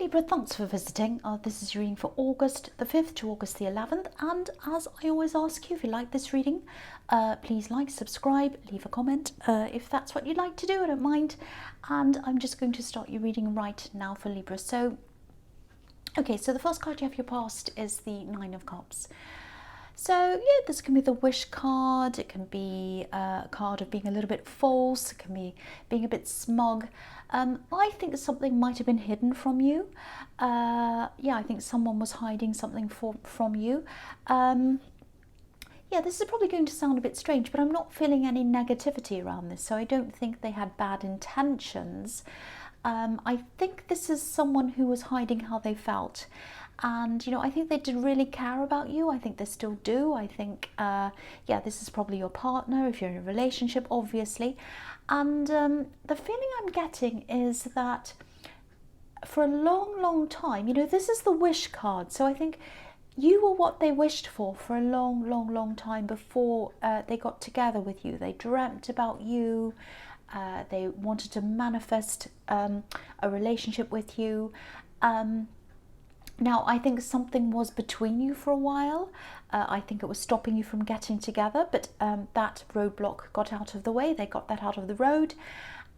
Libra, thanks for visiting. This is your reading for August the 5th to August the 11th. And as I always ask you, if you like this reading, please like, subscribe, leave a comment if that's what you'd like to do. I don't mind. And I'm just going to start your reading right now for Libra. So, okay, so the first card you have your past is the Nine of Cups. So, yeah, this can be the wish card. It can be a card of being a little bit false. It can be being a bit smug. I think something might have been hidden from you. Yeah, I think someone was hiding something from you. Yeah, this is probably going to sound a bit strange, but I'm not feeling any negativity around this. So I don't think they had bad intentions. I think this is someone who was hiding how they felt. And, you know, I think they did really care about you. I think they still do. I think, yeah, this is probably your partner if you're in a relationship, obviously. And the feeling I'm getting is that for a long, long time, you know, this is the wish card. So I think you were what they wished for a long, long, long time before they got together with you. They dreamt about you. They wanted to manifest a relationship with you. Now, I think something was between you for a while. I think it was stopping you from getting together, but that roadblock got out of the way. They got that out of the road,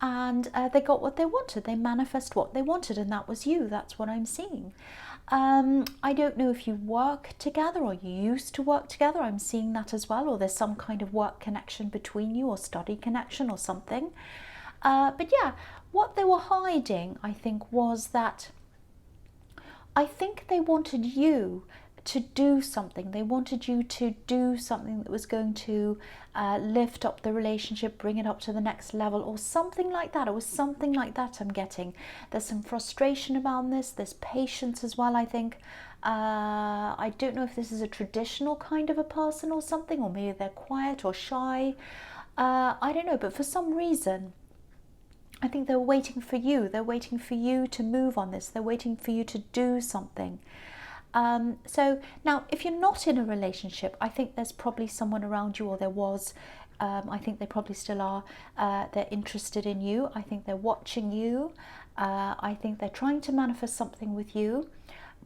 and they got what they wanted. They manifest what they wanted, and that was you. That's what I'm seeing. I don't know if you work together or you used to work together. I'm seeing that as well, or there's some kind of work connection between you or study connection or something. But yeah, what they were hiding, I think, was that I think they wanted you to do something. They wanted you to do something that was going to lift up the relationship, bring it up to the next level, or something like that. It was something like that I'm getting. There's some frustration about this. There's patience as well, I think. I don't know if this is a traditional kind of a person or something, or maybe they're quiet or shy. I don't know, but for some reason, I think they're waiting for you. They're waiting for you to move on this. They're waiting for you to do something. So now, if you're not in a relationship, I think there's probably someone around you, or there was. I think they probably still are. They're interested in you. I think they're watching you. I think they're trying to manifest something with you,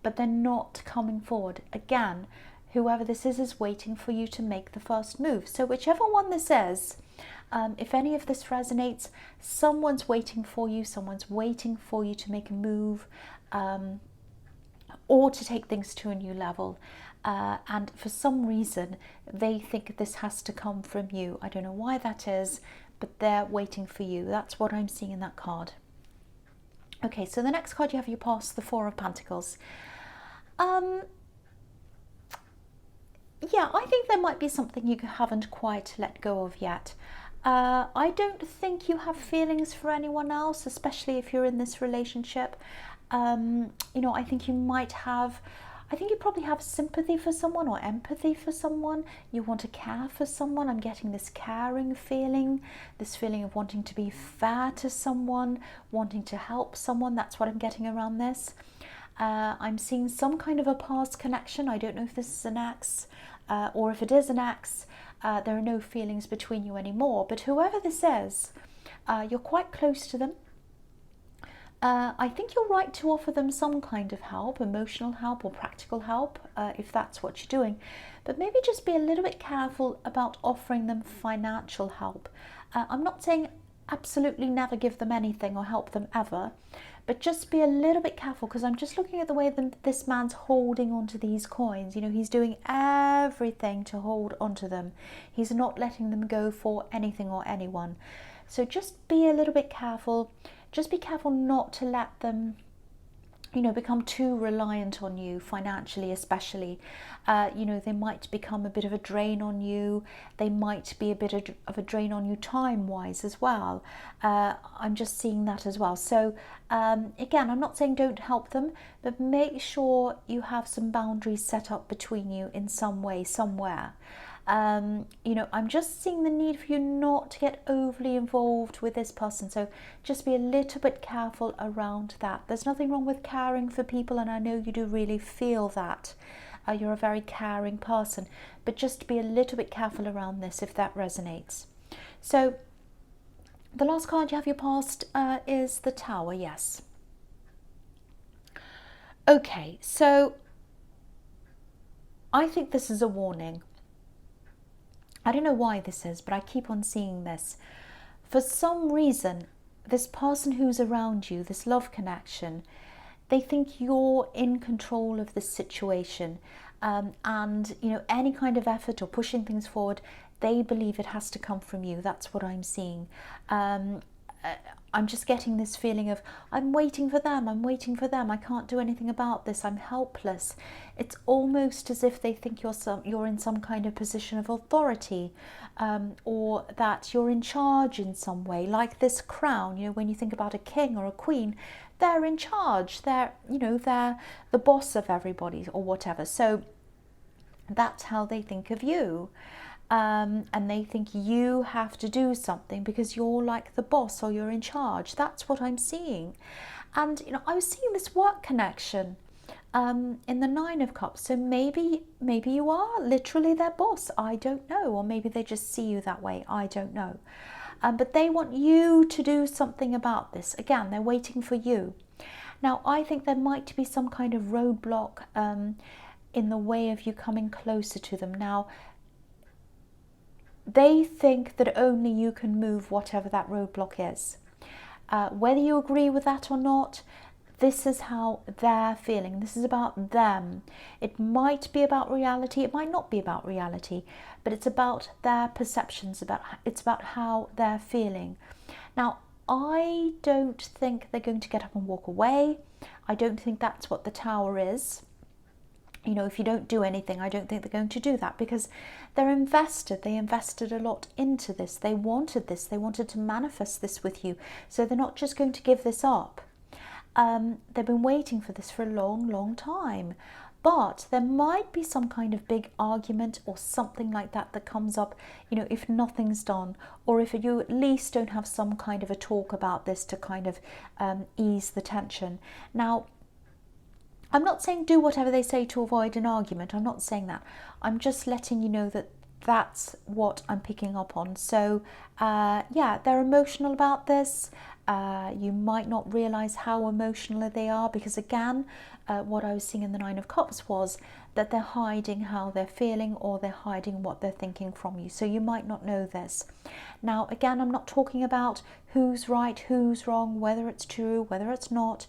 but they're not coming forward. Again, whoever this is waiting for you to make the first move. So whichever one this is, if any of this resonates, someone's waiting for you. Someone's waiting for you to make a move, or to take things to a new level. And for some reason, they think this has to come from you. I don't know why that is, but they're waiting for you. That's what I'm seeing in that card. Okay, so the next card you have your past, the Four of Pentacles. Yeah, I think there might be something you haven't quite let go of yet. I don't think you have feelings for anyone else, especially if you're in this relationship. You know, I think you probably have sympathy for someone or empathy for someone. You want to care for someone. I'm getting this caring feeling, this feeling of wanting to be fair to someone, wanting to help someone. That's what I'm getting around this. I'm seeing some kind of a past connection. I don't know if this is an ex, or if it is an ex. There are no feelings between you anymore. But whoever this is, you're quite close to them. I think you're right to offer them some kind of help, emotional help or practical help, if that's what you're doing. But maybe just be a little bit careful about offering them financial help. I'm not saying absolutely never give them anything or help them ever, but just be a little bit careful, because I'm just looking at the way that this man's holding onto these coins. You know, he's doing everything to hold onto them. He's not letting them go for anything or anyone. So just be a little bit careful. Just be careful not to let them, you know, become too reliant on you financially, especially. You know, they might become a bit of a drain on you. They might be a bit of a drain on you time-wise as well. I'm just seeing that as well. So again, I'm not saying don't help them, but make sure you have some boundaries set up between you in some way, somewhere. You know, I'm just seeing the need for you not to get overly involved with this person. So just be a little bit careful around that. There's nothing wrong with caring for people, and I know you do really feel that. You're a very caring person, but just be a little bit careful around this if that resonates. So the last card you have your past is the Tower, yes. Okay, so I think this is a warning. I don't know why this is, but I keep on seeing this. For some reason, this person who's around you, this love connection, they think you're in control of this situation. And, you know, any kind of effort or pushing things forward, they believe it has to come from you. That's what I'm seeing. I'm just getting this feeling of, I'm waiting for them, I can't do anything about this, I'm helpless. It's almost as if they think you're in some kind of position of authority, or that you're in charge in some way, like this crown. You know, when you think about a king or a queen, they're in charge, they're the boss of everybody or whatever. So that's how they think of you. And they think you have to do something because you're like the boss or you're in charge. That's what I'm seeing. And I was seeing this work connection in the Nine of Cups. So maybe you are literally their boss. I don't know. Or maybe they just see you that way. I don't know. But they want you to do something about this. Again, they're waiting for you. Now, I think there might be some kind of roadblock in the way of you coming closer to them. Now, they think that only you can move whatever that roadblock is. Whether you agree with that or not, this is how they're feeling. This is about them. It might be about reality, it might not be about reality, but it's about their perceptions, it's about how they're feeling. Now, I don't think they're going to get up and walk away. I don't think that's what the Tower is. If you don't do anything, I don't think they're going to do that, because they're invested. They invested a lot into this. They wanted this. They wanted to manifest this with you. So they're not just going to give this up. They've been waiting for this for a long, long time. But there might be some kind of big argument or something like that that comes up, if nothing's done, or if you at least don't have some kind of a talk about this to kind of ease the tension. Now, I'm not saying do whatever they say to avoid an argument. I'm not saying that. I'm just letting you know that that's what I'm picking up on. So, yeah, they're emotional about this. You might not realise how emotional they are, because, again, what I was seeing in the Nine of Cups was that they're hiding how they're feeling, or they're hiding what they're thinking from you. So you might not know this. Now, again, I'm not talking about who's right, who's wrong, whether it's true, whether it's not.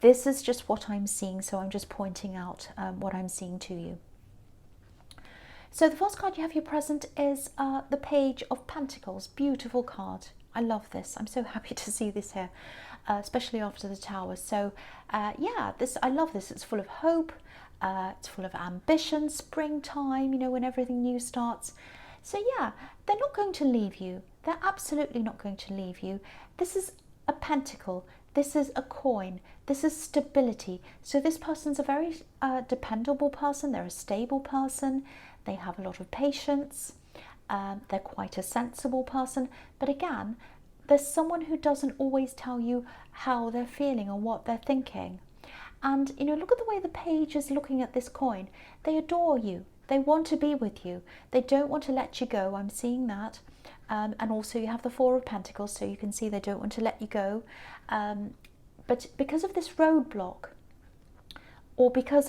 This is just what I'm seeing, so I'm just pointing out what I'm seeing to you. So the first card you have here present is the Page of Pentacles. Beautiful card. I love this. I'm so happy to see this here, especially after the Tower. So yeah, I love this. It's full of hope. It's full of ambition, springtime, when everything new starts. So yeah, they're not going to leave you. They're absolutely not going to leave you. This is a pentacle. This is a coin. This is stability. So this person's a very dependable person. They're a stable person. They have a lot of patience. They're quite a sensible person. But again, there's someone who doesn't always tell you how they're feeling or what they're thinking. And, look at the way the page is looking at this coin. They adore you. They want to be with you. They don't want to let you go. I'm seeing that. And also you have the Four of Pentacles, so you can see they don't want to let you go. But because of this roadblock, or because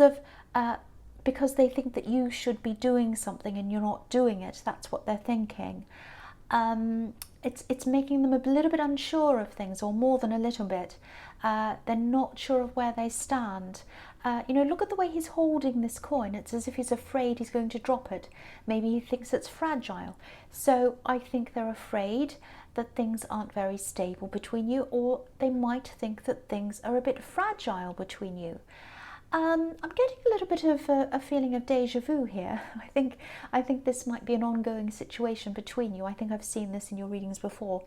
they think that you should be doing something and you're not doing it, that's what they're thinking. It's making them a little bit unsure of things, or more than a little bit. They're not sure of where they stand. Look at the way he's holding this coin. It's as if he's afraid he's going to drop it. Maybe he thinks it's fragile. So I think they're afraid that things aren't very stable between you, or they might think that things are a bit fragile between you. I'm getting a little bit of a feeling of déjà vu here. I think this might be an ongoing situation between you. I think I've seen this in your readings before.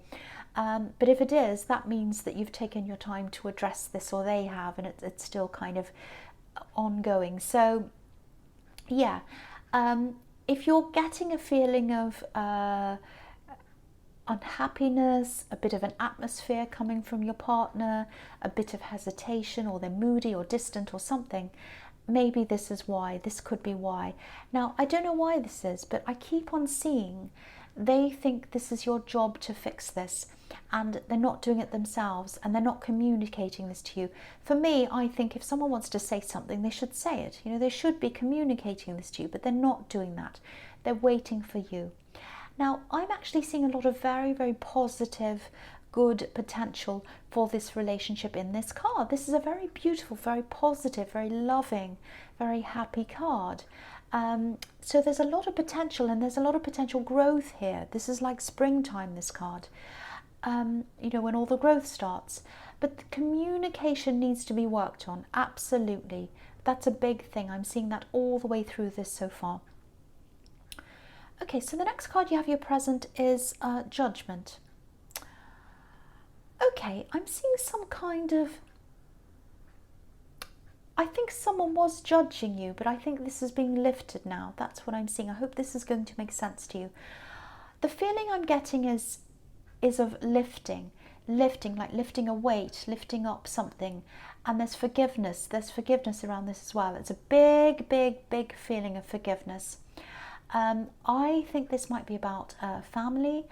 But if it is, that means that you've taken your time to address this, or they have, and it's still kind of ongoing. So, yeah, if you're getting a feeling of unhappiness, a bit of an atmosphere coming from your partner, a bit of hesitation, or they're moody or distant or something, maybe this is why. This could be why. Now, I don't know why this is, but I keep on seeing they think this is your job to fix this, and they're not doing it themselves, and they're not communicating this to you. For me, I think if someone wants to say something, they should say it. You know, they should be communicating this to you, but they're not doing that. They're waiting for you. Now, I'm actually seeing a lot of very, very positive, good potential for this relationship in this card. This is a very beautiful, very positive, very loving, very happy card. So there's a lot of potential, and there's a lot of potential growth here. This is like springtime, this card, you know, when all the growth starts. But the communication needs to be worked on, absolutely. That's a big thing. I'm seeing that all the way through this so far. Okay, so the next card you have your present is Judgment. Okay, I'm seeing some kind of, I think someone was judging you, but I think this is being lifted now. That's what I'm seeing. I hope this is going to make sense to you. The feeling I'm getting is of lifting, like lifting a weight, lifting up something. And there's forgiveness. There's forgiveness around this as well. It's a big, big, big feeling of forgiveness. I think this might be about family.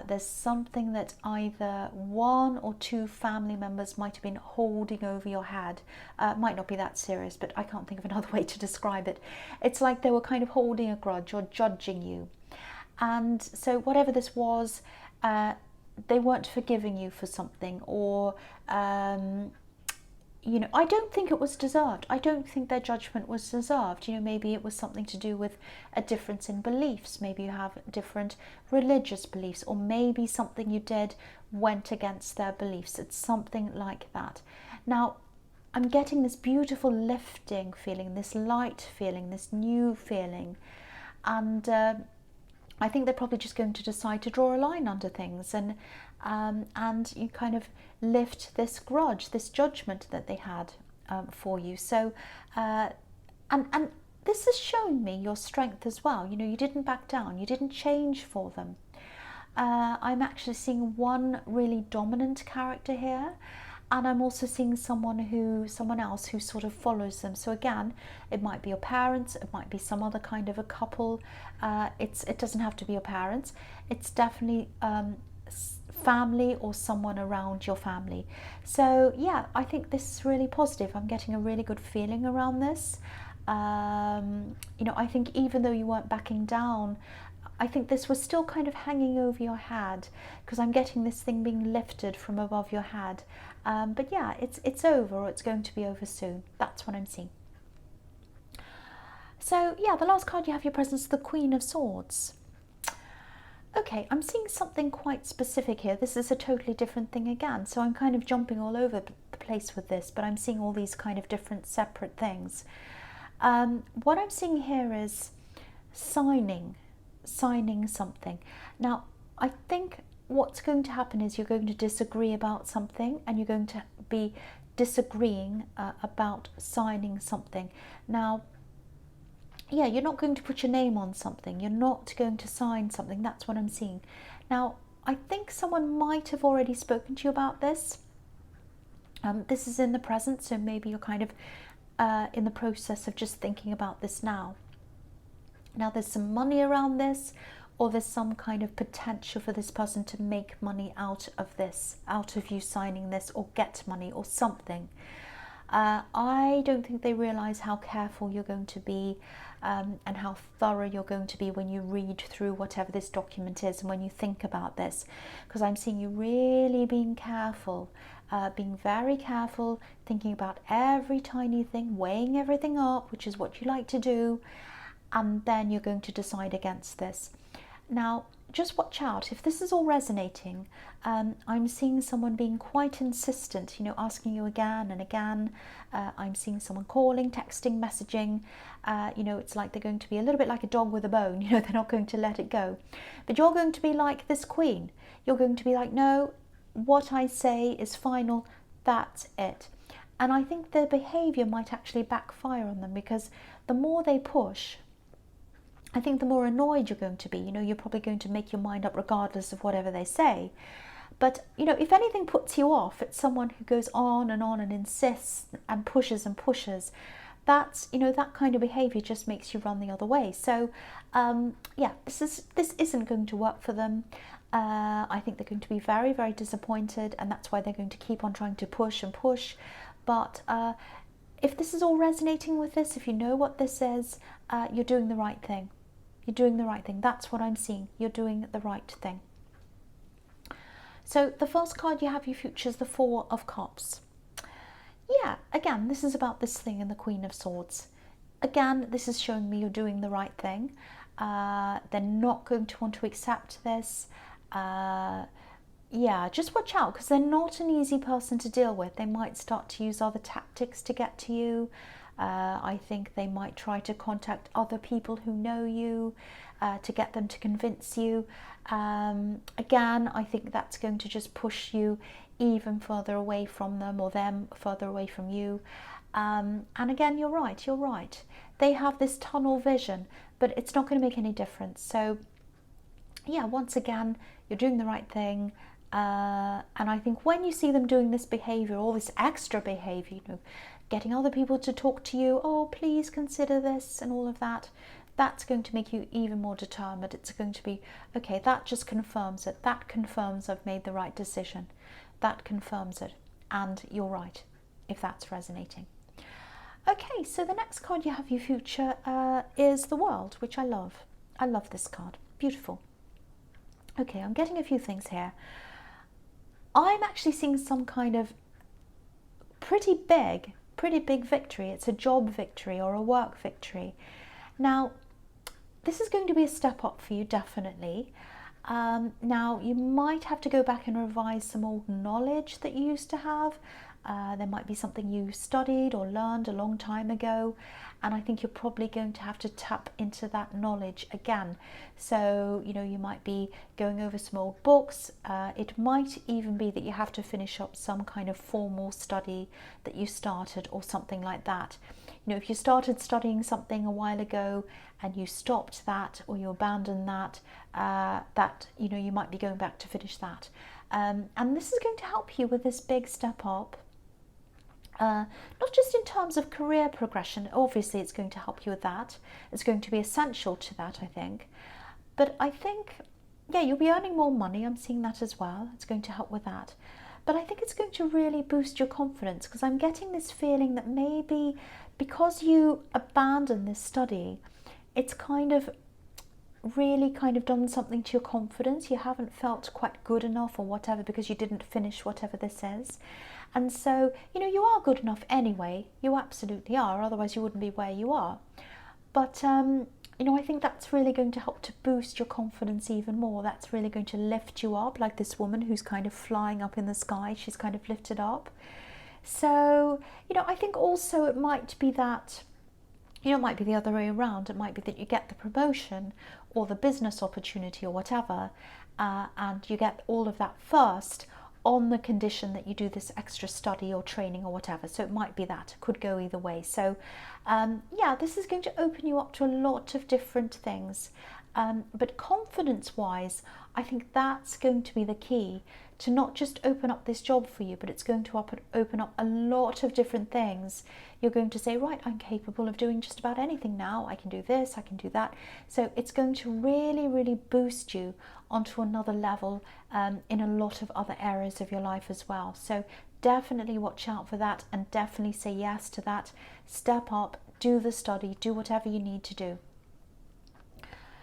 There's something that either one or two family members might have been holding over your head. Might not be that serious, but I can't think of another way to describe it. It's like they were kind of holding a grudge or judging you. And so whatever this was, they weren't forgiving you for something, or you know, I don't think it was deserved. I don't think their judgment was deserved. You know, maybe it was something to do with a difference in beliefs. Maybe you have different religious beliefs, or maybe something you did went against their beliefs. It's something like that. Now, I'm getting this beautiful lifting feeling, this light feeling, this new feeling. And I think they're probably just going to decide to draw a line under things, and you kind of lift this grudge, this judgment that they had for you. So, and this has shown me your strength as well. You know, you didn't back down, you didn't change for them. I'm actually seeing one really dominant character here, and I'm also seeing someone else who sort of follows them. So again, it might be your parents, it might be some other kind of a couple. It doesn't have to be your parents. It's definitely family or someone around your family. So yeah, I think this is really positive. I'm getting a really good feeling around this. You know, I think even though you weren't backing down, I think this was still kind of hanging over your head, because I'm getting this thing being lifted from above your head. But yeah, it's over, or it's going to be over soon. That's what I'm seeing. So yeah, the last card you have your present is the Queen of Swords. Okay, I'm seeing something quite specific here. This is a totally different thing again. So I'm kind of jumping all over the place with this, but I'm seeing all these kind of different separate things. What I'm seeing here is signing something. Now, I think what's going to happen is you're going to disagree about something, and you're going to be disagreeing about signing something. Now, yeah, you're not going to put your name on something. You're not going to sign something. That's what I'm seeing. Now, I think someone might have already spoken to you about this. This is in the present, so maybe you're kind of in the process of just thinking about this now. Now, there's some money around this, or there's some kind of potential for this person to make money out of this, out of you signing this, or get money or something. I don't think they realise how careful you're going to be, and how thorough you're going to be when you read through whatever this document is, and when you think about this, because I'm seeing you really being careful, being very careful, thinking about every tiny thing, weighing everything up, which is what you like to do, and then you're going to decide against this. Now, just watch out. If this is all resonating, I'm seeing someone being quite insistent, you know, asking you again and again. I'm seeing someone calling, texting, messaging. You know, it's like they're going to be a little bit like a dog with a bone. You know, they're not going to let it go. But you're going to be like this queen. You're going to be like, no, what I say is final. That's it. And I think their behavior might actually backfire on them, because the more they push, I think the more annoyed you're going to be. You know, you're probably going to make your mind up regardless of whatever they say. But, you know, if anything puts you off, it's someone who goes on and insists and pushes and pushes. that's, you know, that kind of behavior just makes you run the other way. So yeah, this isn't going to work for them. I think they're going to be very, very disappointed, and that's why they're going to keep on trying to push and push. But if this is all resonating with this, if you know what this is, you're doing the right thing. You're doing the right thing. That's what I'm seeing. You're doing the right thing. So the first card you have your future is the Four of Cups. Yeah, again, this is about this thing and the Queen of Swords. Again, this is showing me you're doing the right thing. They're not going to want to accept this. Yeah, just watch out, because they're not an easy person to deal with. They might start to use other tactics to get to you. I think they might try to contact other people who know you to get them to convince you. Again, I think that's going to just push you even further away from them, or them further away from you. And again, you're right. They have this tunnel vision, but it's not going to make any difference. So yeah, once again, you're doing the right thing. And I think when you see them doing this behavior, all this extra behavior, you know, getting other people to talk to you, oh, please consider this and all of that, that's going to make you even more determined. It's going to be, okay, that just confirms it. That confirms I've made the right decision. That confirms it. And you're right, if that's resonating. Okay, so the next card you have your future is the World, which I love. I love this card. Beautiful. Okay, I'm getting a few things here. I'm actually seeing some kind of pretty big victory. It's a job victory or a work victory. Now, this is going to be a step up for you, definitely. Now, you might have to go back and revise some old knowledge that you used to have. There might be something you studied or learned a long time ago, and I think you're probably going to have to tap into that knowledge again. So, you know, you might be going over some old books. It might even be that you have to finish up some kind of formal study that you started or something like that. You know, if you started studying something a while ago and you stopped that or you abandoned that, you know, you might be going back to finish that. And this is going to help you with this big step up. Not just in terms of career progression, obviously it's going to help you with that. It's going to be essential to that, I think. But I think, yeah, you'll be earning more money. I'm seeing that as well. It's going to help with that. But I think it's going to really boost your confidence, because I'm getting this feeling that maybe because you abandoned this study, it's kind of really kind of done something to your confidence. You haven't felt quite good enough or whatever because you didn't finish whatever this is. And so, you know, you are good enough anyway. You absolutely are. Otherwise you wouldn't be where you are. But, you know, I think that's really going to help to boost your confidence even more. That's really going to lift you up, like this woman who's kind of flying up in the sky. She's kind of lifted up. So, you know, I think also it might be that, you know, it might be the other way around. It might be that you get the promotion or the business opportunity or whatever, and you get all of that first on the condition that you do this extra study or training or whatever. So it might be that. It could go either way. So yeah, this is going to open you up to a lot of different things. But confidence-wise, I think that's going to be the key to not just open up this job for you, but it's going to open up a lot of different things. You're going to say, right, I'm capable of doing just about anything now. I can do this, I can do that. So it's going to really, really boost you onto another level in a lot of other areas of your life as well. So definitely watch out for that, and definitely say yes to that. Step up, do the study, do whatever you need to do.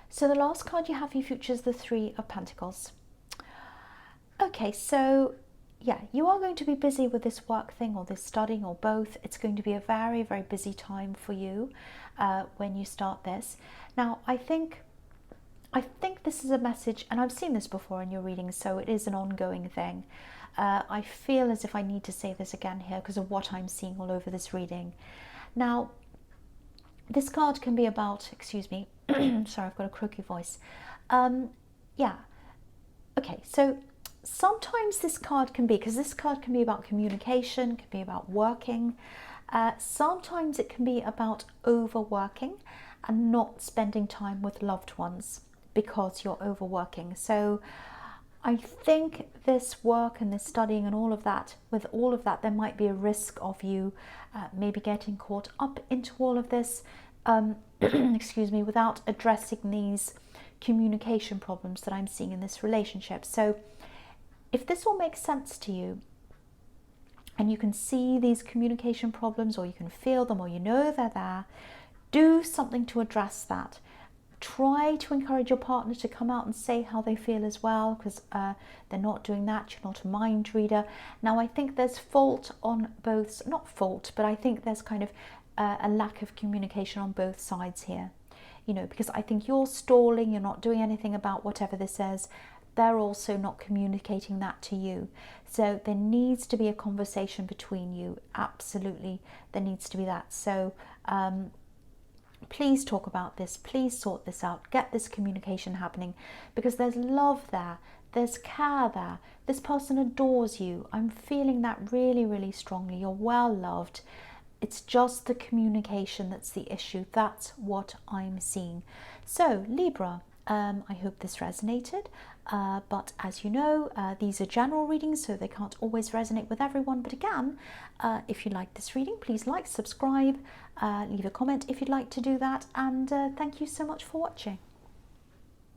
So the last card you have for your future is the Three of Pentacles. Okay, so yeah, you are going to be busy with this work thing or this studying or both. It's going to be a very, very busy time for you when you start this. Now, I think this is a message, and I've seen this before in your readings, so it is an ongoing thing. I feel as if I need to say this again here because of what I'm seeing all over this reading. Now, this card can be about, excuse me, sorry, I've got a croaky voice. Yeah, okay, so sometimes this card can be, because this card can be about communication, can be about working. Sometimes it can be about overworking and not spending time with loved ones because you're overworking. So I think this work and this studying and all of that, with all of that, there might be a risk of you maybe getting caught up into all of this, excuse me, without addressing these communication problems that I'm seeing in this relationship. So if this all makes sense to you, and you can see these communication problems, or you can feel them, or you know they're there, do something to address that. Try to encourage your partner to come out and say how they feel as well, because they're not doing that. You're not a mind reader. Now, I think there's fault on both, not fault, but I think there's kind of a lack of communication on both sides here. You know, because I think you're stalling, you're not doing anything about whatever this is. They're also not communicating that to you. So there needs to be a conversation between you. Absolutely, there needs to be that. So please talk about this. Please sort this out. Get this communication happening, because there's love there. There's care there. This person adores you. I'm feeling that really, really strongly. You're well loved. It's just the communication that's the issue. That's what I'm seeing. So Libra, I hope this resonated. But as you know, these are general readings, so they can't always resonate with everyone. But again, if you like this reading, please like, subscribe, leave a comment if you'd like to do that. And thank you so much for watching.